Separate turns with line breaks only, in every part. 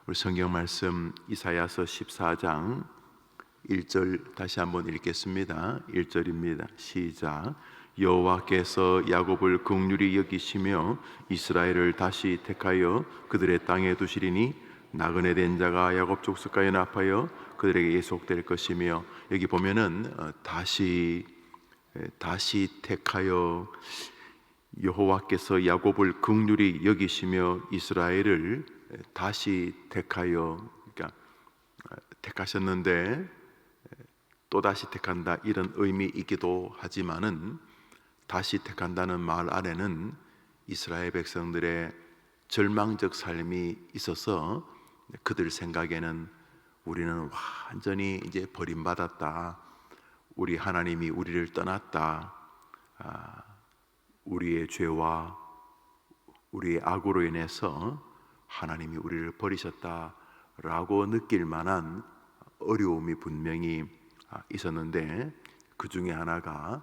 우리 성경 말씀 이사야서 14장 1절 다시 한번 읽겠습니다. 1절입니다. 시작. 여호와께서 야곱을 긍휼히 여기시며 이스라엘을 다시 택하여 그들의 땅에 두시리니 나그네 된 자가 야곱 족속가에 납하여 그들에게 예속될 것이며, 여기 보면은 다시 택하여, 여호와께서 야곱을 긍휼히 여기시며 이스라엘을 다시 택하여, 그러니까 택하셨는데 또 다시 택한다, 이런 의미이기도 하지만은, 다시 택한다는 말 안에는 이스라엘 백성들의 절망적 삶이 있어서 그들 생각에는 우리는 완전히 이제 버림받았다, 우리 하나님이 우리를 떠났다, 우리의 죄와 우리의 악으로 인해서 하나님이 우리를 버리셨다라고 느낄 만한 어려움이 분명히 있었는데, 그 중에 하나가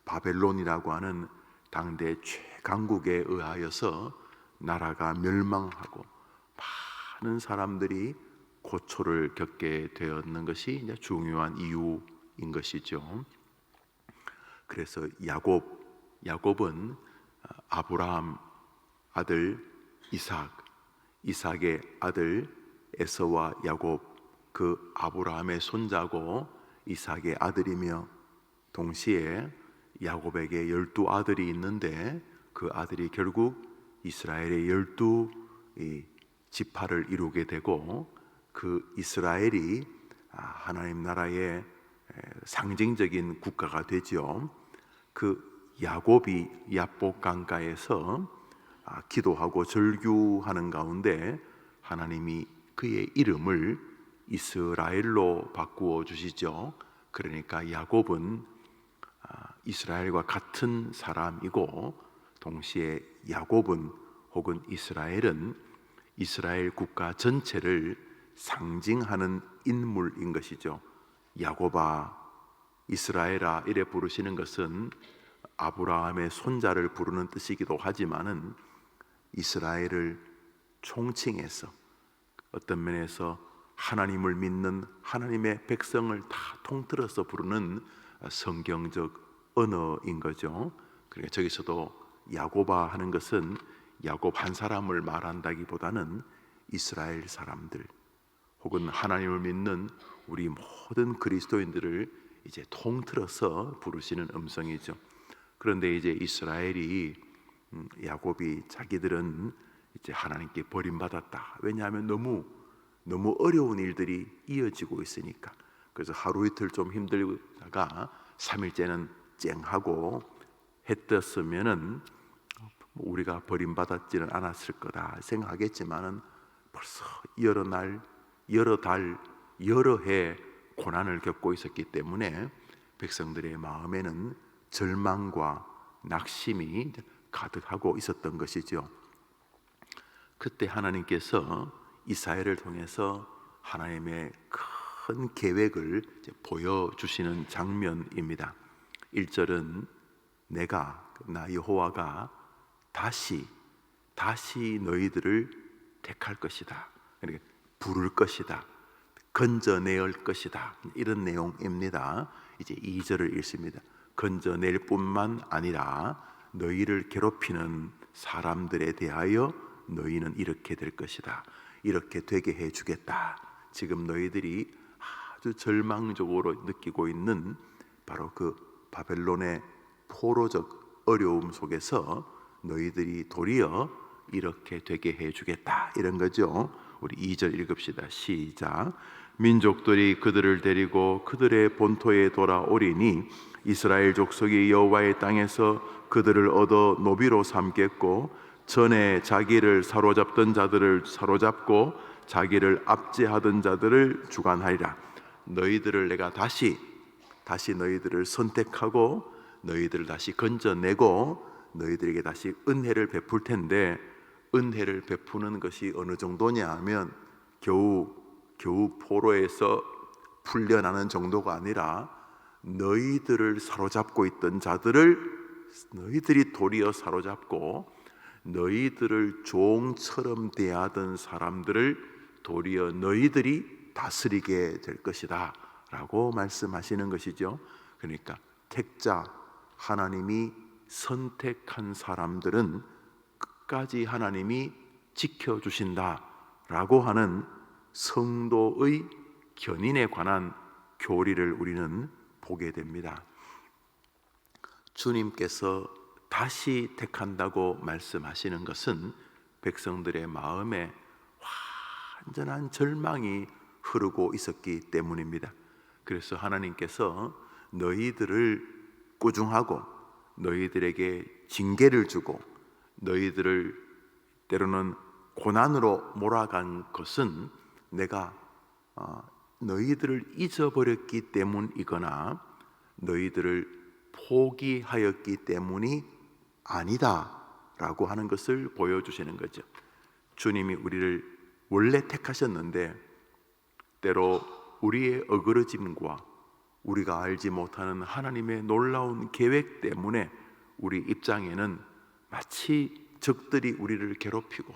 바벨론이라고 하는 당대 최강국에 의하여서 나라가 멸망하고 많은 사람들이 고초를 겪게 되었는 것이 이제 중요한 이유인 것이죠. 그래서 야곱은 아브라함 아들 이삭의 아들 에서와 야곱, 그 아브라함의 손자고 이삭의 아들이며, 동시에 야곱에게 12아들이 있는데 그 아들이 결국 이스라엘의 12지파를 이루게 되고, 그 이스라엘이 하나님 나라의 상징적인 국가가 되죠. 그 야곱이 야복 강가에서 기도하고 절규하는 가운데 하나님이 그의 이름을 이스라엘로 바꾸어 주시죠. 그러니까 야곱은 이스라엘과 같은 사람이고, 동시에 야곱은 혹은 이스라엘은 이스라엘 국가 전체를 상징하는 인물인 것이죠. 야곱아, 이스라엘아, 이래 부르시는 것은 아브라함의 손자를 부르는 뜻이기도 하지만은 이스라엘을 총칭해서 어떤 면에서 하나님을 믿는 하나님의 백성을 다 통틀어서 부르는 성경적 언어인 거죠. 그러니까 저기서도 야곱아 하는 것은 야곱 한 사람을 말한다기보다는 이스라엘 사람들 혹은 하나님을 믿는 우리 모든 그리스도인들을 이제 통틀어서 부르시는 음성이죠. 그런데 이제 이스라엘이, 야곱이 자기들은 이제 하나님께 버림받았다, 왜냐하면 너무 어려운 일들이 이어지고 있으니까. 그래서 하루 이틀 좀 힘들다가 3일째는 쨍하고 해 떴으면은 우리가 버림받았지는 않았을 거다 생각하겠지만은 벌써 여러 날, 여러 달, 여러 해 고난을 겪고 있었기 때문에 백성들의 마음에는 절망과 낙심이 가득하고 있었던 것이죠. 그때 하나님께서 이사야를 통해서 하나님의 큰 계획을 보여주시는 장면입니다. 1절은 나 여호와가 다시 너희들을 택할 것이다, 그러니까 부를 것이다, 건져낼 것이다, 이런 내용입니다. 이제 2절을 읽습니다. 건져낼 뿐만 아니라 너희를 괴롭히는 사람들에 대하여 너희는 이렇게 될 것이다, 이렇게 되게 해주겠다. 지금 너희들이 아주 절망적으로 느끼고 있는 바로 그 바벨론의 포로적 어려움 속에서 너희들이 도리어 이렇게 되게 해주겠다, 이런 거죠. 우리 2절 읽읍시다. 시작. 민족들이 그들을 데리고 그들의 본토에 돌아오리니 이스라엘 족속이 여호와의 땅에서 그들을 얻어 노비로 삼겠고, 전에 자기를 사로잡던 자들을 사로잡고 자기를 압제하던 자들을 주관하리라. 너희들을 내가 다시 너희들을 선택하고 너희들을 다시 건져내고 너희들에게 다시 은혜를 베풀 텐데, 은혜를 베푸는 것이 어느 정도냐 하면 겨우 포로에서 풀려나는 정도가 아니라 너희들을 사로잡고 있던 자들을 너희들이 도리어 사로잡고, 너희들을 종처럼 대하던 사람들을 도리어 너희들이 다스리게 될 것이다 라고 말씀하시는 것이죠. 그러니까 택자, 하나님이 선택한 사람들은 끝까지 하나님이 지켜주신다 라고 하는 성도의 견인에 관한 교리를 우리는 보게 됩니다. 주님께서 다시 택한다고 말씀하시는 것은 백성들의 마음에 완전한 절망이 흐르고 있었기 때문입니다. 그래서 하나님께서 너희들을 꾸중하고 너희들에게 징계를 주고 너희들을 때로는 고난으로 몰아간 것은 내가 너희들을 잊어버렸기 때문이거나 너희들을 포기하였기 때문이 아니다 라고 하는 것을 보여주시는 거죠. 주님이 우리를 원래 택하셨는데 때로 우리의 어그러짐과 우리가 알지 못하는 하나님의 놀라운 계획 때문에 우리 입장에는 마치 적들이 우리를 괴롭히고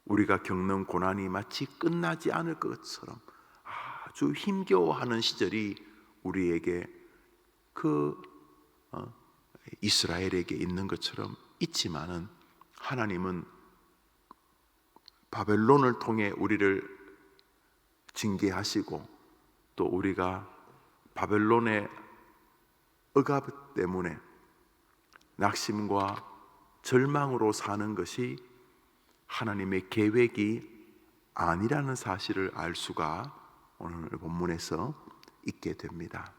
우리가 겪는 고난이 마치 끝나지 않을 것처럼 아주 힘겨워하는 시절이 우리에게 이스라엘에게 있는 것처럼 있지만은 하나님은 바벨론을 통해 우리를 징계하시고 또 우리가 바벨론의 억압 때문에 낙심과 절망으로 사는 것이 하나님의 계획이 아니라는 사실을 알 수가 오늘 본문에서 있게 됩니다.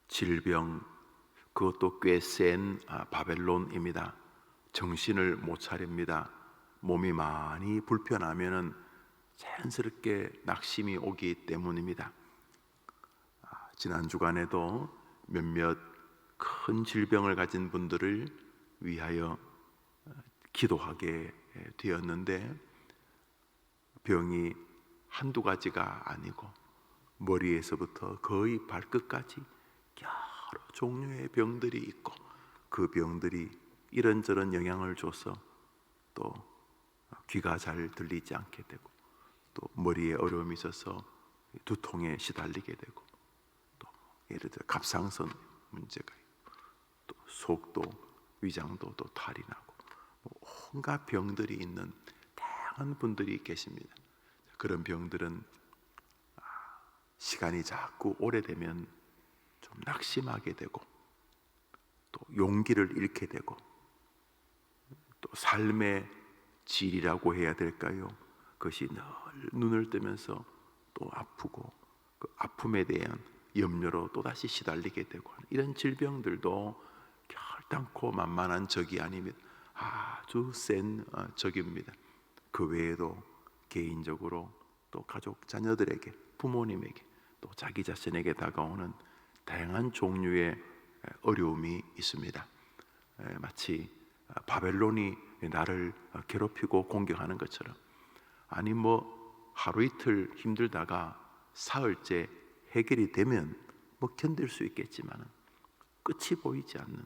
질병, 그것도 꽤 센 바벨론입니다. 정신을 못 차립니다. 몸이 많이 불편하면은 자연스럽게 낙심이 오기 때문입니다. 지난 주간에도 몇몇 큰 질병을 가진 분들을 위하여 기도하게 되었는데 병이 한두 가지가 아니고 머리에서부터 거의 발끝까지 여러 종류의 병들이 있고 그 병들이 이런저런 영향을 줘서 또 귀가 잘 들리지 않게 되고 또 머리에 어려움이 있어서 두통에 시달리게 되고 또 예를 들어 갑상선 문제가 있고 또 속도, 위장도 또 탈이 나고 온갖 병들이 있는 다양한 분들이 계십니다. 그런 병들은 시간이 자꾸 오래되면 좀 낙심하게 되고 또 용기를 잃게 되고 또 삶의 질이라고 해야 될까요? 그것이 늘 눈을 뜨면서 또 아프고 그 아픔에 대한 염려로 또다시 시달리게 되고 이런 질병들도 결단코 만만한 적이 아닙니다. 아주 센 적입니다. 그 외에도 개인적으로 또 가족, 자녀들에게, 부모님에게 또 자기 자신에게 다가오는 다양한 종류의 어려움이 있습니다. 마치 바벨론이 나를 괴롭히고 공격하는 것처럼 아니 하루 이틀 힘들다가 사흘째 해결이 되면 견딜 수 있겠지만 끝이 보이지 않는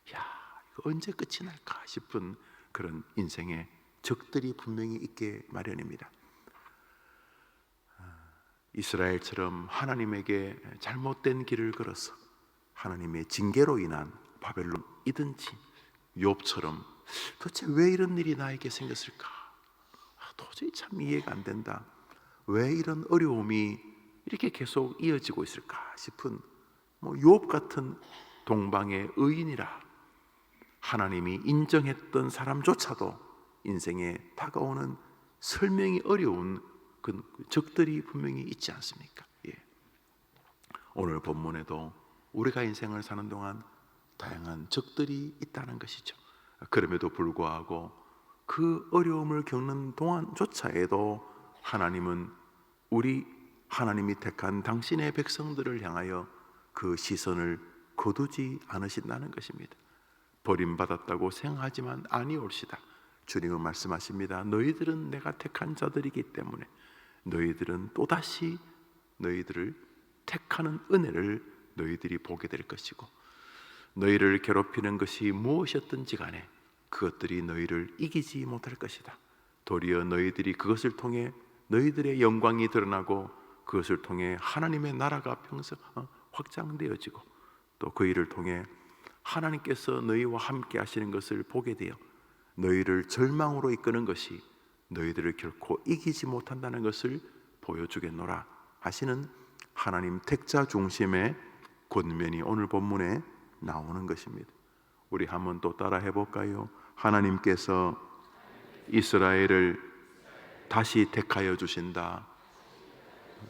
이거 언제 끝이 날까 싶은 그런 인생의 적들이 분명히 있게 마련입니다. 이스라엘처럼 하나님에게 잘못된 길을 걸어서 하나님의 징계로 인한 바벨론이든지 욥처럼 도대체 왜 이런 일이 나에게 생겼을까? 도저히 참 이해가 안 된다. 왜 이런 어려움이 이렇게 계속 이어지고 있을까 싶은 욥 같은 동방의 의인이라 하나님이 인정했던 사람조차도 인생에 다가오는 설명이 어려운 그 적들이 분명히 있지 않습니까? 오늘 본문에도 우리가 인생을 사는 동안 다양한 적들이 있다는 것이죠. 그럼에도 불구하고 그 어려움을 겪는 동안조차에도 하나님은 하나님이 택한 당신의 백성들을 향하여 그 시선을 거두지 않으신다는 것입니다. 버림받았다고 생각하지만 아니올시다. 주님은 말씀하십니다. 너희들은 내가 택한 자들이기 때문에 너희들은 또다시 너희들을 택하는 은혜를 너희들이 보게 될 것이고 너희를 괴롭히는 것이 무엇이었든지 간에 그것들이 너희를 이기지 못할 것이다. 도리어 너희들이 그것을 통해 너희들의 영광이 드러나고 그것을 통해 하나님의 나라가 평생 확장되어지고 또 그 일을 통해 하나님께서 너희와 함께 하시는 것을 보게 되어 너희를 절망으로 이끄는 것이 너희들을 결코 이기지 못한다는 것을 보여주겠노라 하시는 하나님 택자 중심의 권면이 오늘 본문에 나오는 것입니다. 우리 한번 또 따라 해볼까요? 하나님께서 이스라엘을 다시 택하여 주신다.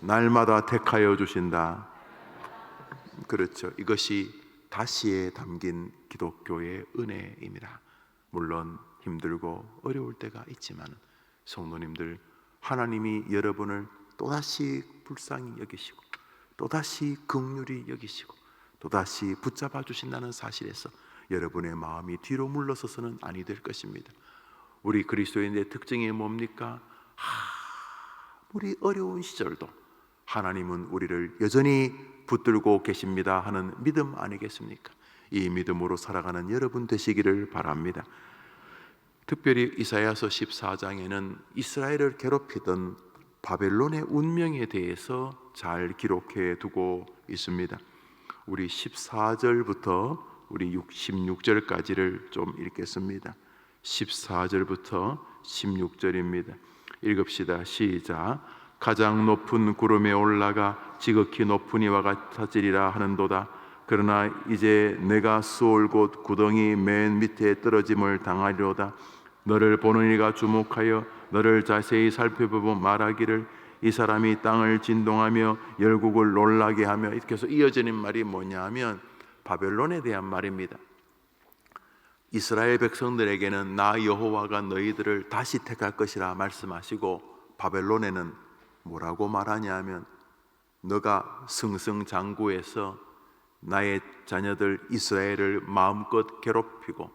날마다 택하여 주신다. 그렇죠. 이것이 다시에 담긴 기독교의 은혜입니다. 물론 힘들고 어려울 때가 있지만 성도님들, 하나님이 여러분을 또다시 불쌍히 여기시고 또다시 긍휼히 여기시고 또다시 붙잡아 주신다는 사실에서 여러분의 마음이 뒤로 물러서서는 아니 될 것입니다. 우리 그리스도인의 특징이 뭡니까? 아무리 어려운 시절도 하나님은 우리를 여전히 붙들고 계십니다 하는 믿음 아니겠습니까? 이 믿음으로 살아가는 여러분 되시기를 바랍니다. 특별히 이사야서 14장에는 이스라엘을 괴롭히던 바벨론의 운명에 대해서 잘 기록해 두고 있습니다. 우리 14절부터 우리 16절까지를 좀 읽겠습니다. 14절부터 16절입니다. 읽읍시다. 시작. 가장 높은 구름에 올라가 지극히 높은 이와 같아지리라 하는도다. 그러나 이제 내가 쏘올 곳 구덩이 맨 밑에 떨어짐을 당하리로다. 너를 보는 이가 주목하여 너를 자세히 살펴보고 말하기를 이 사람이 땅을 진동하며 열국을 놀라게 하며, 이렇게 해서 이어지는 말이 뭐냐 하면 바벨론에 대한 말입니다. 이스라엘 백성들에게는 나 여호와가 너희들을 다시 택할 것이라 말씀하시고 바벨론에는 뭐라고 말하냐 하면 너가 승승장구해서 나의 자녀들 이스라엘을 마음껏 괴롭히고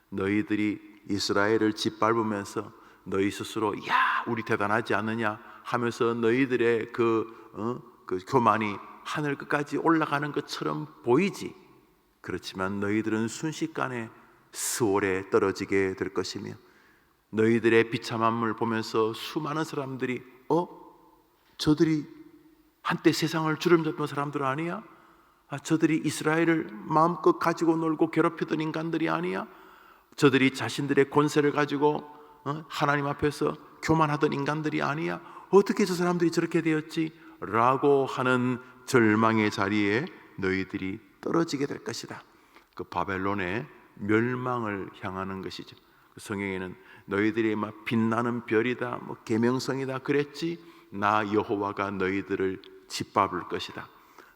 너희들이 이스라엘을 짓밟으면서 너희 스스로 야 우리 대단하지 않느냐 하면서 너희들의 그 교만이 하늘 끝까지 올라가는 것처럼 보이지. 그렇지만 너희들은 순식간에 스올에 떨어지게 될 것이며 너희들의 비참함을 보면서 수많은 사람들이 저들이 한때 세상을 주름잡던 사람들 아니야? 저들이 이스라엘을 마음껏 가지고 놀고 괴롭히던 인간들이 아니야? 저들이 자신들의 권세를 가지고 하나님 앞에서 교만하던 인간들이 아니야? 어떻게 저 사람들이 저렇게 되었지? 라고 하는 절망의 자리에 너희들이 떨어지게 될 것이다. 그 바벨론의 멸망을 향하는 것이죠. 성경에는 너희들이 막 빛나는 별이다, 계명성이다 그랬지. 나 여호와가 너희들을 짓밟을 것이다.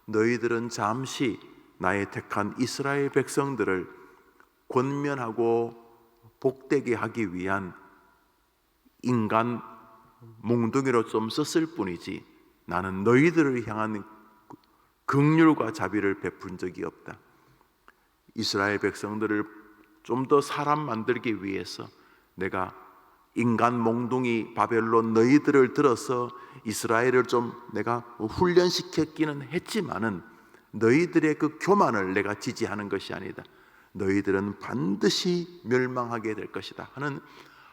너희들은 잠시 나의 택한 이스라엘 백성들을 권면하고 복되게 하기 위한 인간 몽둥이로 좀 썼을 뿐이지 나는 너희들을 향한 긍휼과 자비를 베푼 적이 없다. 이스라엘 백성들을 좀 더 사람 만들기 위해서 내가 인간 몽둥이 바벨론 너희들을 들어서 이스라엘을 좀 내가 훈련시켰기는 했지만은 너희들의 그 교만을 내가 지지하는 것이 아니다. 너희들은 반드시 멸망하게 될 것이다 하는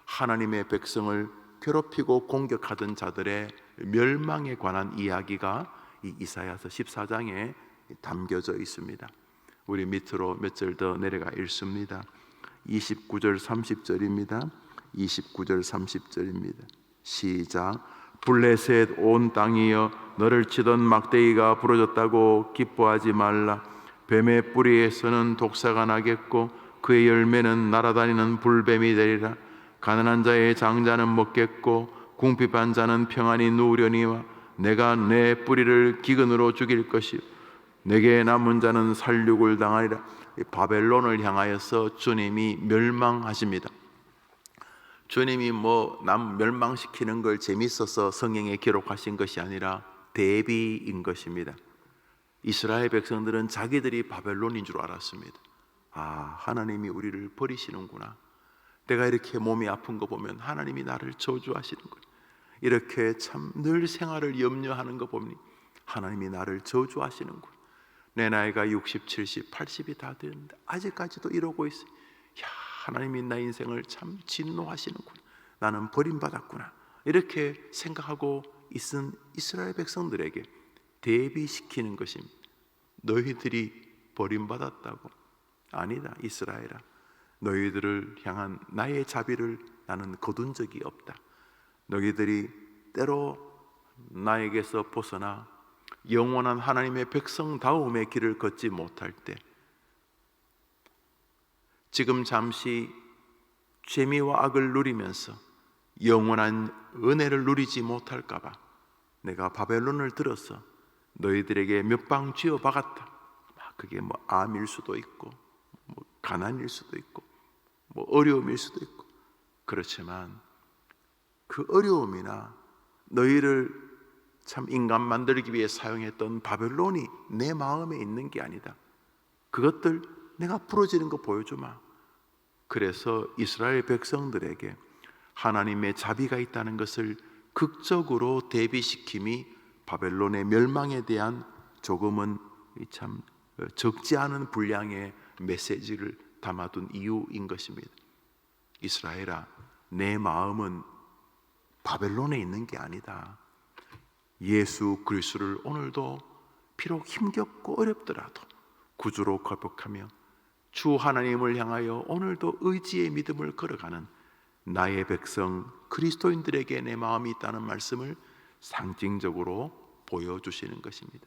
하나님의 백성을 괴롭히고 공격하던 자들의 멸망에 관한 이야기가 이 이사야서 14장에 담겨져 있습니다. 우리 밑으로 몇 절 더 내려가 읽습니다. 29절 30절입니다. 29절 30절입니다. 시작. 블레셋 온 땅이여 너를 치던 막대기가 부러졌다고 기뻐하지 말라. 뱀의 뿌리에서는 독사가 나겠고 그의 열매는 날아다니는 불뱀이 되리라. 가난한 자의 장자는 먹겠고 궁핍한 자는 평안히 누우려니와 내가 내 뿌리를 기근으로 죽일 것이요 내게 남은 자는 살육을 당하리라. 바벨론을 향하여서 주님이 멸망하십니다. 주님이 남 멸망시키는 걸 재밌어서 성경에 기록하신 것이 아니라 대비인 것입니다. 이스라엘 백성들은 자기들이 바벨론인 줄 알았습니다. 하나님이 우리를 버리시는구나. 내가 이렇게 몸이 아픈 거 보면 하나님이 나를 저주하시는구나. 이렇게 참 늘 생활을 염려하는 거 보니 하나님이 나를 저주하시는구나. 내 나이가 60, 70, 80이 다 되는데 아직까지도 이러고 있어요. 하나님이 나 인생을 참 진노하시는구나. 나는 버림받았구나, 이렇게 생각하고 있은 이스라엘 백성들에게 대비시키는 것입니다. 너희들이 버림받았다고? 아니다, 이스라엘아. 너희들을 향한 나의 자비를 나는 거둔 적이 없다. 너희들이 때로 나에게서 벗어나 영원한 하나님의 백성다움의 길을 걷지 못할 때, 지금 잠시 재미와 악을 누리면서 영원한 은혜를 누리지 못할까 봐 내가 바벨론을 들어서 너희들에게 몇 방 쥐어 박았다. 그게 암일 수도 있고 가난일 수도 있고 어려움일 수도 있고, 그렇지만 그 어려움이나 너희를 참 인간 만들기 위해 사용했던 바벨론이 내 마음에 있는 게 아니다. 그것들 내가 부러지는 거 보여주마. 그래서 이스라엘 백성들에게 하나님의 자비가 있다는 것을 극적으로 대비시킴이 바벨론의 멸망에 대한 조금은 참 적지 않은 분량의 메시지를 담아둔 이유인 것입니다. 이스라엘아, 내 마음은 바벨론에 있는 게 아니다. 예수 그리스도를 오늘도 비록 힘겹고 어렵더라도 구주로 거듭하며 주 하나님을 향하여 오늘도 의지의 믿음을 걸어가는 나의 백성 그리스도인들에게 내 마음이 있다는 말씀을 상징적으로 보여주시는 것입니다.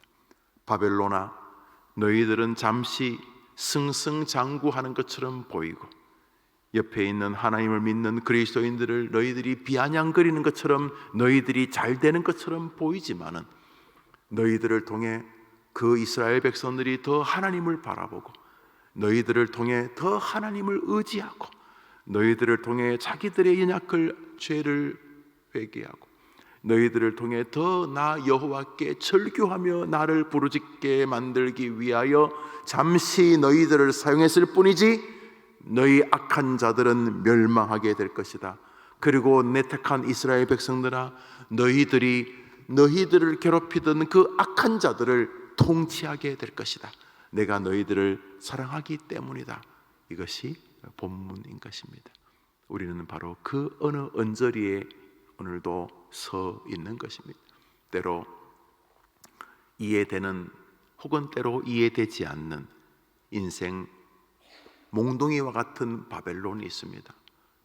바벨론아, 너희들은 잠시 승승장구하는 것처럼 보이고 옆에 있는 하나님을 믿는 그리스도인들을 너희들이 비아냥거리는 것처럼, 너희들이 잘 되는 것처럼 보이지만은 너희들을 통해 그 이스라엘 백성들이 더 하나님을 바라보고, 너희들을 통해 더 하나님을 의지하고, 너희들을 통해 자기들의 연약한 죄를 회개하고, 너희들을 통해 더 나 여호와께 절규하며 나를 부르짖게 만들기 위하여 잠시 너희들을 사용했을 뿐이지 너희 악한 자들은 멸망하게 될 것이다. 그리고 내 택한 이스라엘 백성들아, 너희들을 괴롭히던 그 악한 자들을 통치하게 될 것이다. 내가 너희들을 사랑하기 때문이다. 이것이 본문인 것입니다. 우리는 바로 그 어느 언저리에 오늘도 서 있는 것입니다. 때로 이해되는 혹은 때로 이해되지 않는 인생 몽둥이와 같은 바벨론이 있습니다.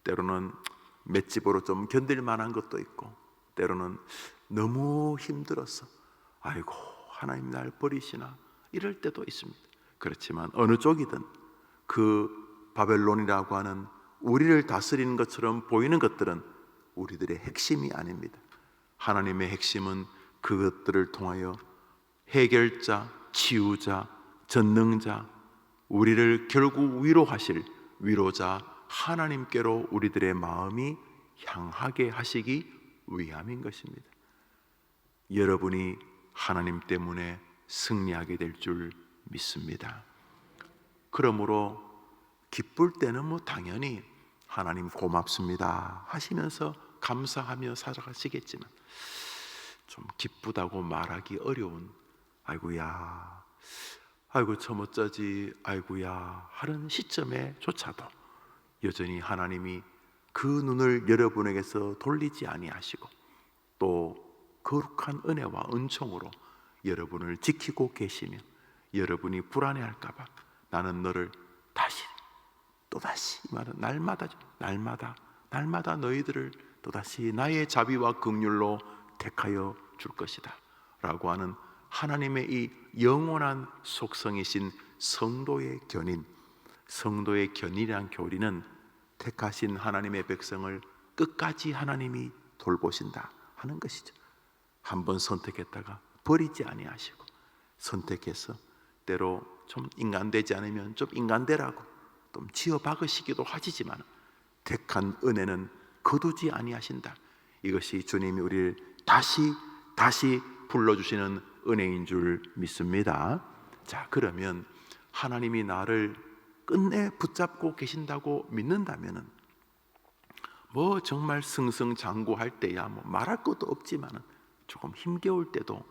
때로는 맷집으로 좀 견딜 만한 것도 있고, 때로는 너무 힘들어서 아이고 하나님 날 버리시나 이럴 때도 있습니다. 그렇지만 어느 쪽이든 그 바벨론이라고 하는 우리를 다스리는 것처럼 보이는 것들은 우리들의 핵심이 아닙니다. 하나님의 핵심은 그것들을 통하여 해결자, 치유자, 전능자, 우리를 결국 위로하실 위로자 하나님께로 우리들의 마음이 향하게 하시기 위함인 것입니다. 여러분이 하나님 때문에 승리하게 될 줄 믿습니다. 그러므로 기쁠 때는 당연히 하나님 고맙습니다 하시면서 감사하며 살아가시겠지만, 좀 기쁘다고 말하기 어려운 아이고야, 아이고 참 어쩌지, 아이고야 하는 시점에조차도 여전히 하나님이 그 눈을 여러분에게서 돌리지 아니하시고 또 거룩한 은혜와 은총으로 여러분을 지키고 계시며, 여러분이 불안해할까 봐 나는 너를 또다시 말은 날마다 너희들을 또다시 나의 자비와 긍휼로 택하여 줄 것이다 라고 하는 하나님의 이 영원한 속성이신 성도의 견인이란 교리는 택하신 하나님의 백성을 끝까지 하나님이 돌보신다 하는 것이죠. 한번 선택했다가 버리지 아니하시고, 선택해서 때로 좀 인간되지 않으면 좀 인간되라고 좀 지어 박으시기도 하시지만 택한 은혜는 거두지 아니하신다. 이것이 주님이 우리를 다시 불러주시는 은혜인 줄 믿습니다. 자, 그러면 하나님이 나를 끝내 붙잡고 계신다고 믿는다면은 정말 승승장구할 때야 말할 것도 없지만은 조금 힘겨울 때도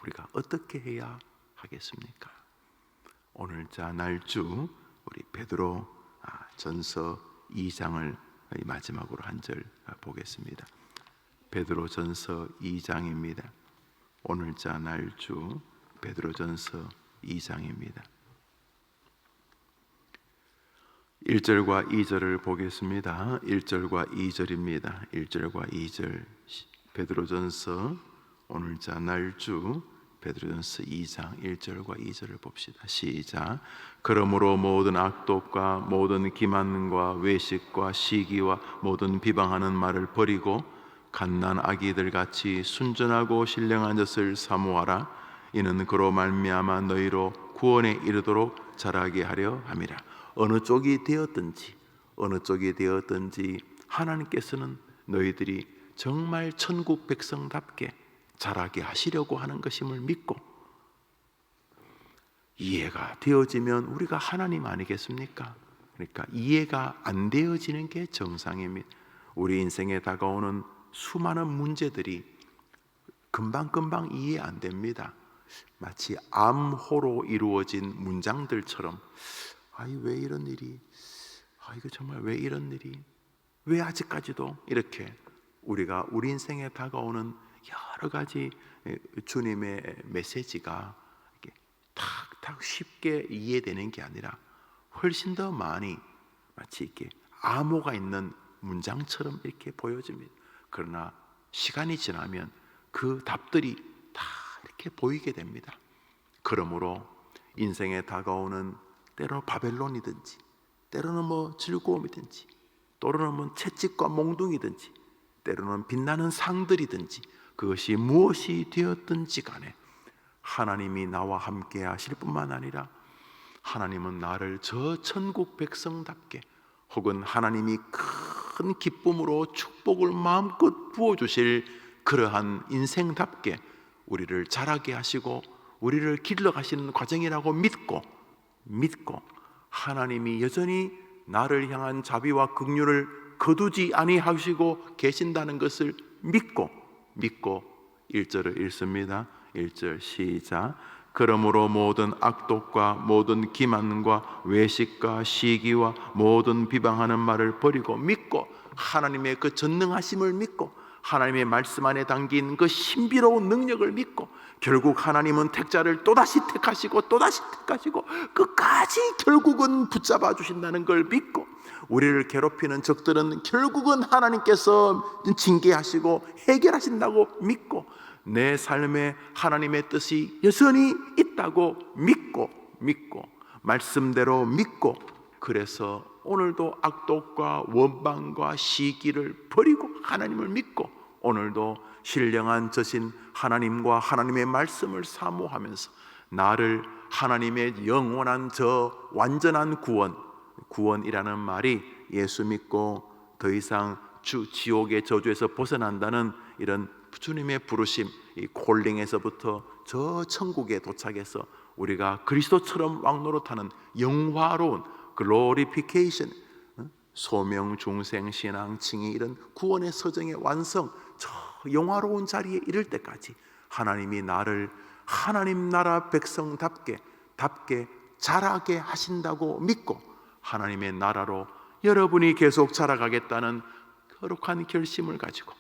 우리가 어떻게 해야 하겠습니까? 오늘자 날주 우리 베드로 전서 2장을 마지막으로 한 절 보겠습니다. 베드로전서 2장입니다. 오늘자 날주 베드로전서 2장입니다. 1절과 2절을 보겠습니다. 1절과 2절입니다. 1절과 2절 베드로전서 오늘자 날주 베드로전서 2장 1절과 2절을 봅시다. 시작. 그러므로 모든 악독과 모든 기만과 외식과 시기와 모든 비방하는 말을 버리고 갓난 아기들 같이 순전하고 신령한 젖을 사모하라. 이는 그로 말미암아 너희로 구원에 이르도록 자라게 하려 함이라. 어느 쪽이 되었든지 하나님께서는 너희들이 정말 천국 백성답게 자라게 하시려고 하는 것임을 믿고, 이해가 되어지면 우리가 하나님 아니겠습니까? 그러니까 이해가 안 되어지는 게 정상입니다. 우리 인생에 다가오는 수많은 문제들이 금방금방 이해 안 됩니다. 마치 암호로 이루어진 문장들처럼, 왜 이런 일이, 이거 정말 왜 이런 일이, 왜 아직까지도 이렇게 우리가 우리 인생에 다가오는 여러 가지 주님의 메시지가 이렇게 탁탁 쉽게 이해되는 게 아니라 훨씬 더 많이 마치 이렇게 암호가 있는 문장처럼 이렇게 보여집니다. 그러나 시간이 지나면 그 답들이 다 이렇게 보이게 됩니다. 그러므로 인생에 다가오는 때로 바벨론이든지, 때로는 즐거움이든지, 또는 채찍과 몽둥이든지, 때로는 빛나는 상들이든지, 그것이 무엇이 되었든지 간에 하나님이 나와 함께 하실 뿐만 아니라 하나님은 나를 저 천국 백성답게, 혹은 하나님이 큰 기쁨으로 축복을 마음껏 부어주실 그러한 인생답게 우리를 자라게 하시고 우리를 길러가시는 과정이라고 믿고 하나님이 여전히 나를 향한 자비와 긍휼을 거두지 아니하시고 계신다는 것을 믿고 1절을 읽습니다. 1절 시작. 그러므로 모든 악독과 모든 기만과 외식과 시기와 모든 비방하는 말을 버리고 믿고, 하나님의 그 전능하심을 믿고 하나님의 말씀 안에 담긴 그 신비로운 능력을 믿고, 결국 하나님은 택자를 또다시 택하시고 끝까지 결국은 붙잡아 주신다는 걸 믿고, 우리를 괴롭히는 적들은 결국은 하나님께서 징계하시고 해결하신다고 믿고, 내 삶에 하나님의 뜻이 여전히 있다고 믿고 말씀대로 믿고, 그래서 오늘도 악독과 원방과 시기를 버리고 하나님을 믿고, 오늘도 신령한 젖인 하나님과 하나님의 말씀을 사모하면서 나를 하나님의 영원한 저 완전한 구원이라는 말이 예수 믿고 더 이상 지옥의 저주에서 벗어난다는 이런 주님의 부르심, 이 콜링에서부터 저 천국에 도착해서 우리가 그리스도처럼 왕노릇하는 영화로운 글로리피케이션, 소명 중생 신앙 칭의, 이런 구원의 서정의 완성, 저 영화로운 자리에 이를 때까지 하나님이 나를 하나님 나라 백성답게 자라게 하신다고 믿고, 하나님의 나라로 여러분이 계속 자라가겠다는 거룩한 결심을 가지고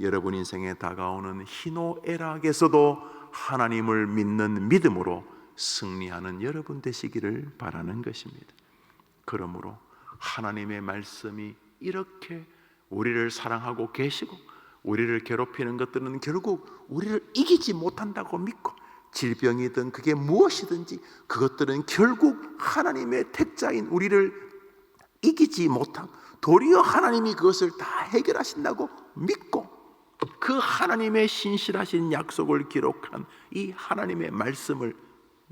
여러분 인생에 다가오는 희노애락에서도 하나님을 믿는 믿음으로 승리하는 여러분 되시기를 바라는 것입니다. 그러므로 하나님의 말씀이 이렇게 우리를 사랑하고 계시고, 우리를 괴롭히는 것들은 결국 우리를 이기지 못한다고 믿고, 질병이든 그게 무엇이든지 그것들은 결국 하나님의 택자인 우리를 이기지 못하고 도리어 하나님이 그것을 다 해결하신다고 믿고, 그 하나님의 신실하신 약속을 기록한 이 하나님의 말씀을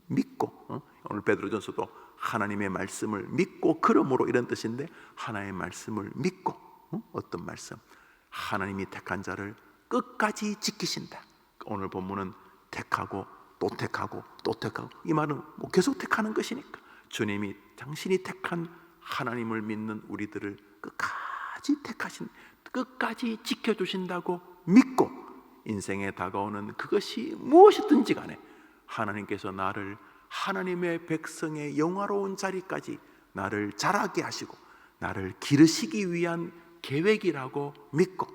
믿고, 오늘 베드로전서도 하나님의 말씀을 믿고, 그러므로 이런 뜻인데, 하나님의 말씀을 믿고, 어떤 말씀? 하나님이 택한 자를 끝까지 지키신다. 오늘 본문은 택하고 또 택하고 이 말은 계속 택하는 것이니까, 주님이 당신이 택한 하나님을 믿는 우리들을 끝까지 택하신, 끝까지 지켜주신다고 믿고, 인생에 다가오는 그것이 무엇이든지 간에 하나님께서 나를 하나님의 백성의 영화로운 자리까지 나를 자라게 하시고 나를 기르시기 위한 계획이라고 믿고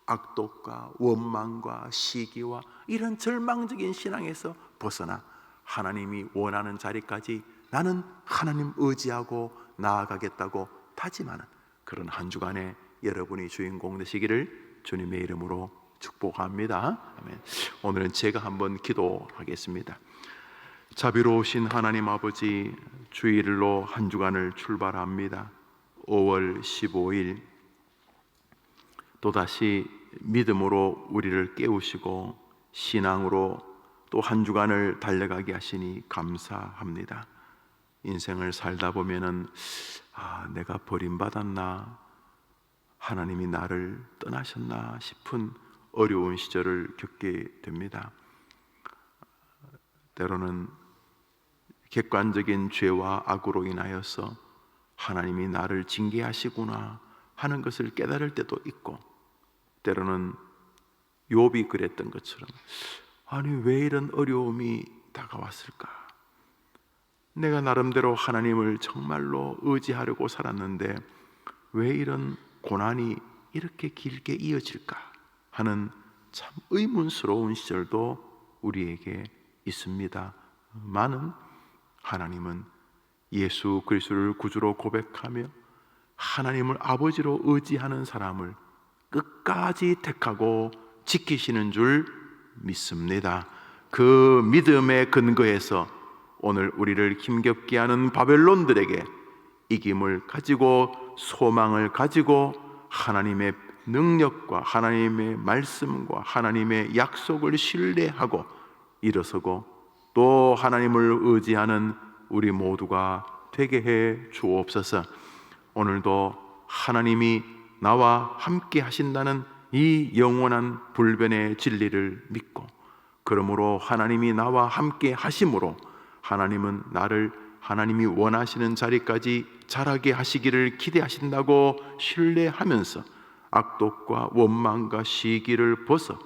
악독과 원망과 시기와 이런 절망적인 신앙에서 벗어나 하나님이 원하는 자리까지 나는 하나님 의지하고 나아가겠다고 다짐하는 그런 한 주간에 여러분이 주인공 되시기를 주님의 이름으로 축복합니다. 아멘. 오늘은 제가 한번 기도하겠습니다. 자비로우신 하나님 아버지, 주일로 한 주간을 출발합니다. 5월 15일 또다시 믿음으로 우리를 깨우시고 신앙으로 또 한 주간을 달려가게 하시니 감사합니다. 인생을 살다 보면은 내가 버림받았나, 하나님이 나를 떠나셨나 싶은 어려운 시절을 겪게 됩니다. 때로는 객관적인 죄와 악으로 인하여서 하나님이 나를 징계하시구나 하는 것을 깨달을 때도 있고, 때로는 욥이 그랬던 것처럼 아니 왜 이런 어려움이 다가왔을까? 내가 나름대로 하나님을 정말로 의지하려고 살았는데 왜 이런 고난이 이렇게 길게 이어질까 하는 참 의문스러운 시절도 우리에게 있습니다. 많은 하나님은 예수 그리스도를 구주로 고백하며 하나님을 아버지로 의지하는 사람을 끝까지 택하고 지키시는 줄 믿습니다. 그 믿음의 근거에서 오늘 우리를 힘겹게 하는 바벨론들에게 이김을 가지고 소망을 가지고 하나님의 능력과 하나님의 말씀과 하나님의 약속을 신뢰하고 일어서고 또 하나님을 의지하는 우리 모두가 되게 해 주옵소서. 오늘도 하나님이 나와 함께 하신다는 이 영원한 불변의 진리를 믿고, 그러므로 하나님이 나와 함께 하심으로 하나님은 나를 하나님이 원하시는 자리까지 자라게 하시기를 기대하신다고 신뢰하면서 악독과 원망과 시기를 벗어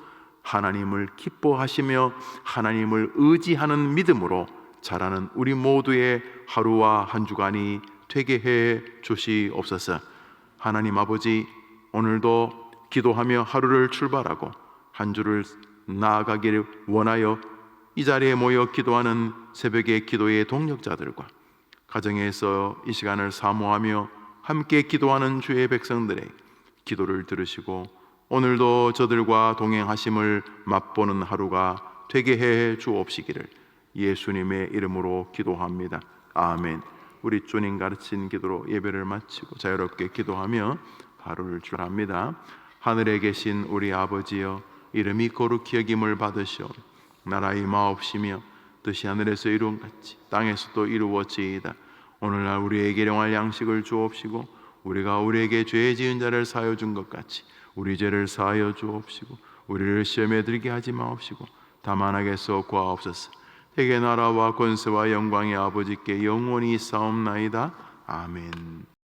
하나님을 기뻐하시며 하나님을 의지하는 믿음으로 자라는 우리 모두의 하루와 한 주간이 되게 해 주시옵소서. 하나님 아버지, 오늘도 기도하며 하루를 출발하고 한 주를 나아가기를 원하여 이 자리에 모여 기도하는 새벽의 기도의 동력자들과 가정에서 이 시간을 사모하며 함께 기도하는 주의 백성들의 기도를 들으시고 오늘도 저들과 동행하심을 맛보는 하루가 되게 해 주옵시기를 예수님의 이름으로 기도합니다. 아멘. 우리 주님 가르친 기도로 예배를 마치고 자유롭게 기도하며 하루를 출발합니다. 하늘에 계신 우리 아버지여, 이름이 거룩히 여김을 받으시오. 나라의 마옵시며 뜻이 하늘에서 이룬 같이 땅에서도 이루어지이다. 오늘날 우리에게 일용할 양식을 주옵시고 우리가 우리에게 죄 지은 자를 사하여 준 것 같이 우리 죄를 사하여 주옵시고 우리를 시험에 들게 하지 마옵시고 다만 악에서 구하옵소서. 대개 나라와 권세와 영광의 아버지께 영원히 있사옵나이다. 아멘.